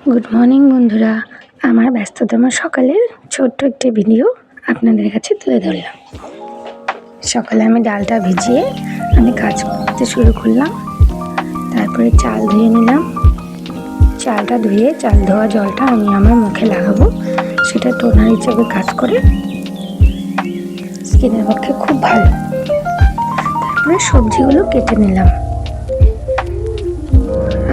Good morning বন্ধুরা, আমার ব্যস্ততম সকালের ছোট্ট একটি ভিডিও আপনাদের কাছে তুলে ধরলাম। সকালে আমি ডালটা ভিজিয়ে আমি কাজ করতে শুরু করলাম। তারপরে চাল ধুয়ে নিলাম। চালটা ধুয়ে চাল ধোয়া জলটা আমি আমার মুখে লাগাবো, সেটা টোনার হিসেবে কাজ করে, স্কিনের পক্ষে খুব ভালো। তারপরে সবজিগুলো কেটে নিলাম।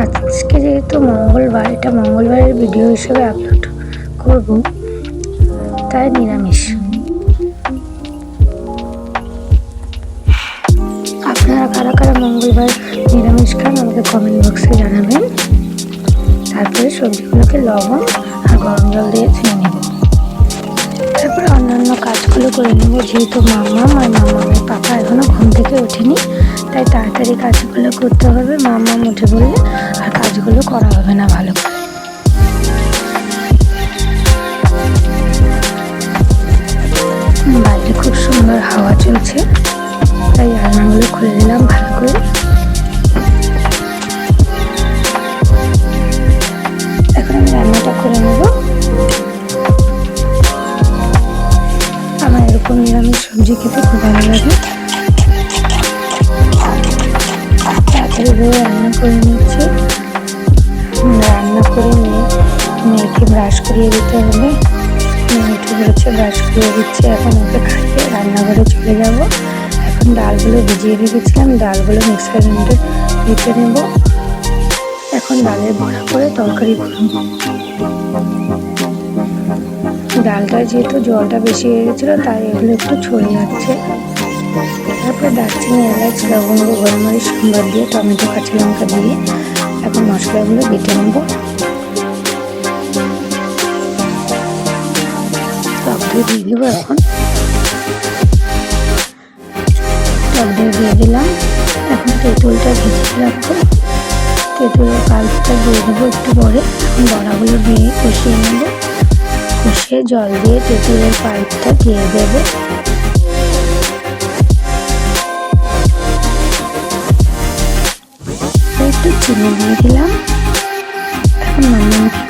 আজকে যেহেতু মঙ্গলবার, এটা মঙ্গলবারের ভিডিও হিসেবে আপলোড করব, তাই নিরামিষ। আপনারা কারা কারা মঙ্গলবার নিরামিষ খান আমাকে কমেন্ট বক্সে জানাবেন। তারপরে সবজিগুলোকে লবণ আর গরম জল দিয়ে ধুয়ে নেব। তারপরে অন্যান্য কাজগুলো করে নেব। যেহেতু মামামের পাপা এখনো ঘুম থেকে ওঠেনি, তাই তাড়াতাড়ি কাজগুলো করতে হবে। মামাম উঠে বললে আর কাজগুলো করা হবে না ভালো করে। বাইরে খুব সুন্দর হাওয়া চলছে, তাই জানলাগুলো খুলে দিলাম ভালো করে। এখন আমি রান্নাটা করে নেব। আমার এরকম নিরামিষ সবজি খেতে খুব ভালো লাগে। তাড়াতাড়ি করে রান্না করে নিচ্ছি। রান্না করে মেয়েকে ব্রাশ করিয়ে দিতে হবে। মেয়ে উঠে পড়েছে, ব্রাশ করিয়ে দিচ্ছে। এখন ওকে খাইয়ে রান্নাঘরে চলে যাব। এখন ডালগুলো ভিজিয়ে রেখেছিলাম, ডালগুলো মিক্সার গ্রাইন্ডারে বেটে নেব। এখন ডালের বড়া করে তরকারি করব। ডালটা যেহেতু জলটা বেশি হয়ে গেছিলো, তাই এগুলো একটু ছড়ে যাচ্ছে। তারপরে দারচিনি, এলাচ, লবঙ্গ, গোলমরিচ সম্বার দিয়ে টমেটো কাঁচা লঙ্কা দিয়ে এখন মশলাগুলো বেটে নেব। টক দই দিয়ে দেবো। এখন টক দই দিয়ে দিলাম। এখন তেঁতুলটা ভেজে রাখবো। তেঁতুলের পাল্পটা দিয়ে দেবো একটু পরে। এখন বড়াগুলো দিয়ে কষিয়ে নেব। কষিয়ে জল দিয়ে তেঁতুলের পাল্পটা দিয়ে দেবো। একটু চিনি দিয়ে দিলাম। এখন মামাকে